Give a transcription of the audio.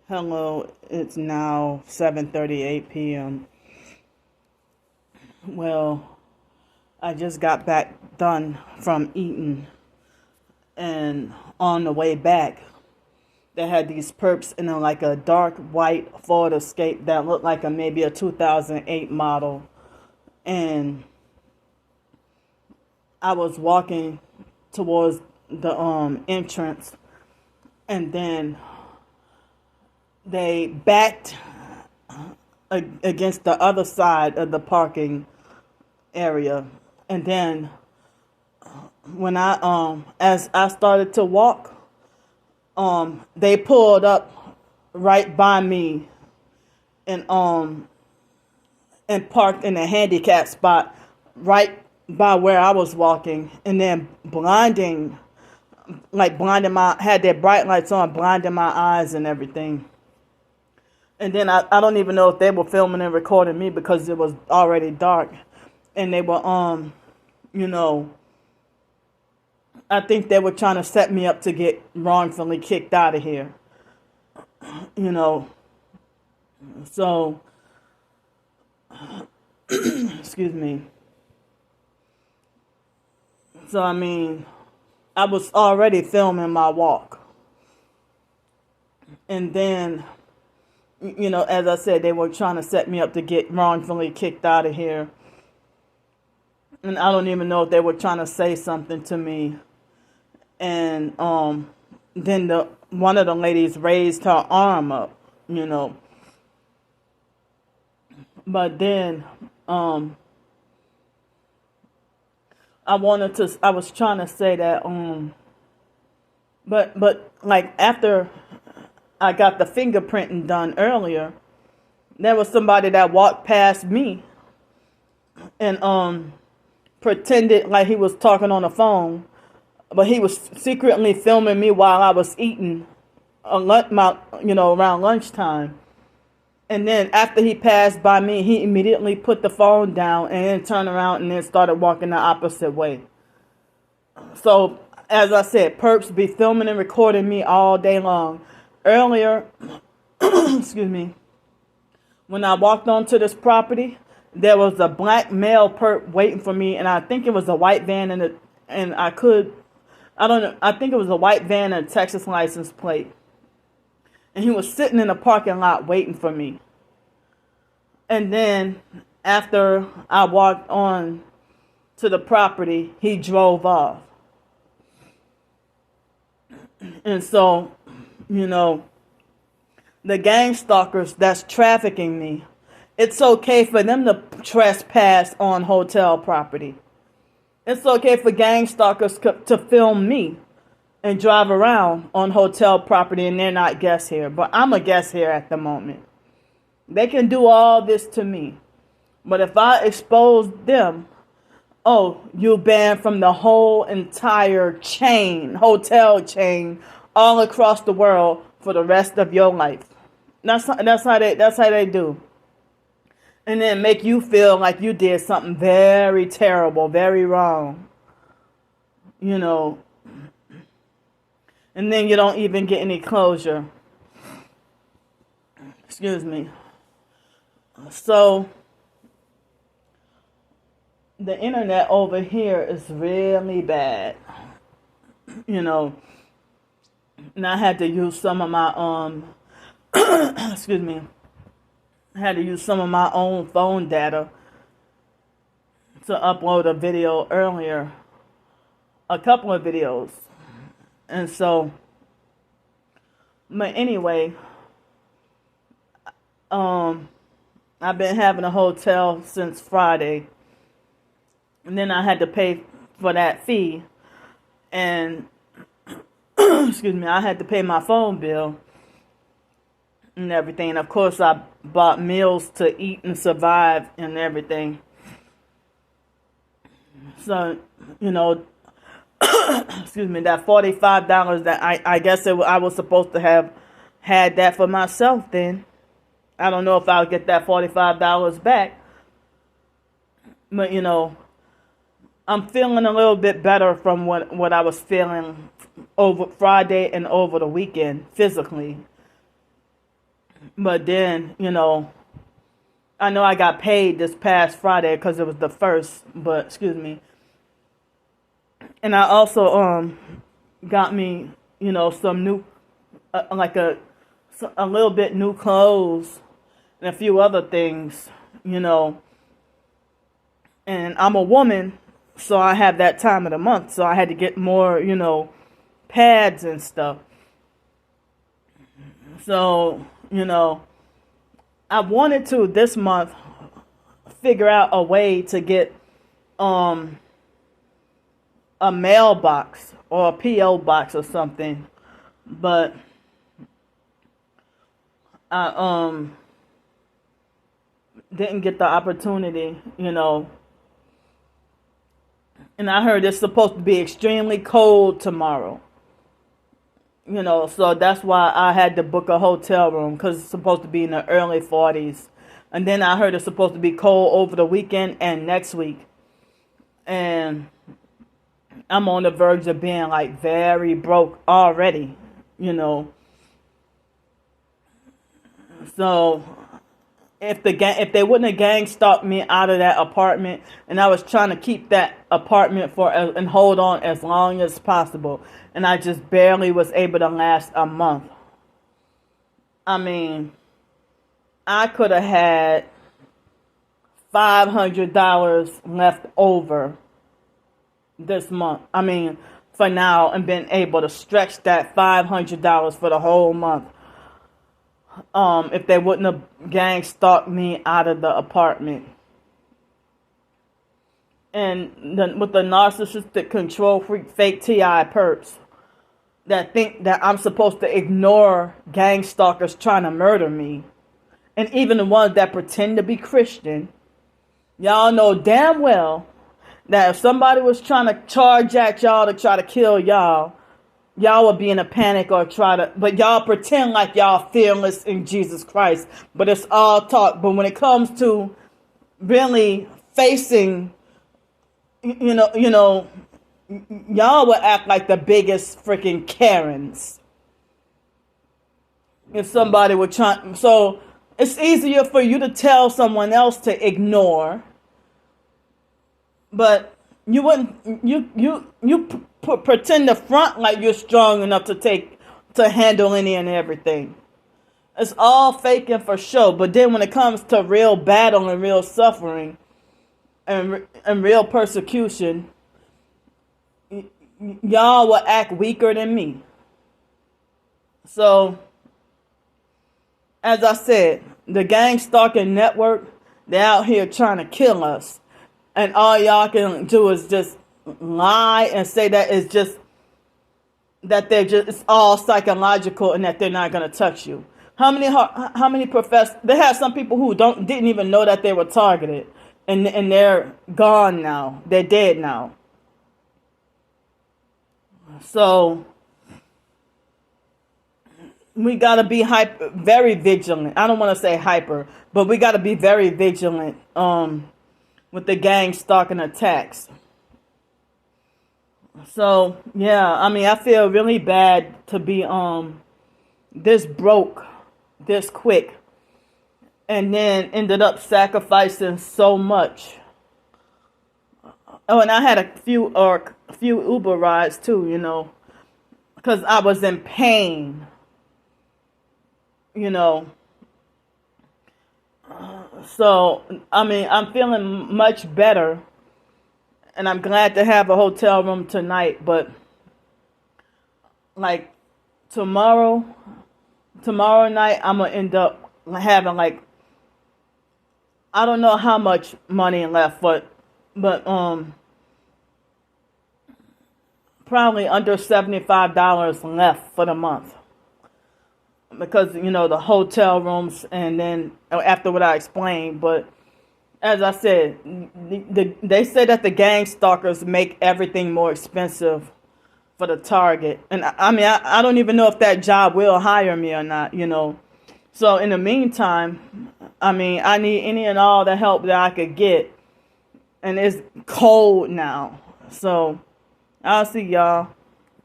Hello, it's now 7:38 p.m. Well, I just got back done from eating, and on the way back, they had these perps in like a dark white Ford Escape that looked like maybe a 2008 model, and I was walking towards the entrance, and then they backed against the other side of the parking area, and then when as I started to walk, they pulled up right by me and parked in a handicap spot right by where I was walking, and then blinding had their bright lights on, blinding my eyes and everything. And then I don't even know if they were filming and recording me because it was already dark. And they were, I think they were trying to set me up to get wrongfully kicked out of here. So, excuse me. So, I mean, I was already filming my walk. And then, as I said, they were trying to set me up to get wrongfully kicked out of here. And I don't even know if they were trying to say something to me. And then one of the ladies raised her arm up, But then I was trying to say that but like after I got the fingerprinting done earlier, there was somebody that walked past me and pretended like he was talking on the phone, but he was secretly filming me while I was eating around lunchtime. And then after he passed by me, he immediately put the phone down and then turned around and then started walking the opposite way. So, as I said, perps be filming and recording me all day long. Earlier, excuse me, when I walked onto this property, there was a black male perp waiting for me, and I think it was a white van I think it was a white van and a Texas license plate. And he was sitting in the parking lot waiting for me. And then after I walked on to the property, he drove off. And so, the gang stalkers that's trafficking me, it's okay for them to trespass on hotel property. It's okay for gang stalkers to film me and drive around on hotel property, and they're not guests here. But I'm a guest here at the moment. They can do all this to me. But if I expose them, you banned from the whole entire hotel chain, all across the world for the rest of your life. That's how they do. And then make you feel like you did something very terrible, very wrong. And then you don't even get any closure. Excuse me. So, the internet over here is really bad. And I had to use some of my, excuse me. I had to use some of my own phone data to upload a video earlier. A couple of videos. And so, but anyway, I've been having a hotel since Friday. And then I had to pay for that fee. And, excuse me, I had to pay my phone bill and everything. And of course, I bought meals to eat and survive and everything. So, excuse me, that $45 that I guess I was supposed to have had that for myself then. I don't know if I'll get that $45 back. But, I'm feeling a little bit better from what I was feeling over Friday and over the weekend physically. But then, I know I got paid this past Friday because it was the first, but excuse me. And I also got me, some new, like a little bit new clothes and a few other things, And I'm a woman, so I have that time of the month, so I had to get more, pads and stuff. So, I wanted to this month figure out a way to get a mailbox or a PO box or something, but I didn't get the opportunity, And I heard it's supposed to be extremely cold tomorrow. So that's why I had to book a hotel room, because it's supposed to be in the early 40s. And then I heard it's supposed to be cold over the weekend and next week. And I'm on the verge of being like very broke already, So if they wouldn't have gang stalked me out of that apartment, and I was trying to keep that apartment and hold on as long as possible, and I just barely was able to last a month. I mean, I could have had $500 left over this month. I mean, for now, and been able to stretch that $500 for the whole month. If they wouldn't have gang stalked me out of the apartment. And with the narcissistic control freak fake TI perps that think that I'm supposed to ignore gang stalkers trying to murder me, and even the ones that pretend to be Christian, y'all know damn well that if somebody was trying to charge at y'all to try to kill y'all would be in a panic or but y'all pretend like y'all fearless in Jesus Christ. But it's all talk. But when it comes to really facing, y'all would act like the biggest freaking Karens. If somebody were trying, so it's easier for you to tell someone else to ignore, but you wouldn't, you pretend to front like you're strong enough to handle any and everything. It's all faking for show. But then when it comes to real battle and real suffering and real persecution, y'all will act weaker than me. So, as I said, the gang stalking network, they're out here trying to kill us. And all y'all can do is just lie and say that it's all psychological and that they're not going to touch you. How many professors? They have some people who didn't even know that they were targeted, and they're gone now. They're dead now. So we got to be very vigilant. I don't want to say hyper, but we got to be very vigilant with the gang stalking attacks. So, yeah, I mean, I feel really bad to be this broke, this quick, and then ended up sacrificing so much. Oh, and I had a few Uber rides too, because I was in pain, So, I mean, I'm feeling much better. And I'm glad to have a hotel room tonight, but like tomorrow night, I'm going to end up having I don't know how much money left, but probably under $75 left for the month. Because, the hotel rooms and then after what I explained, but as I said, they say that the gang stalkers make everything more expensive for the target. And I mean, I don't even know if that job will hire me or not, So in the meantime, I mean, I need any and all the help that I could get. And it's cold now. So I'll see y'all.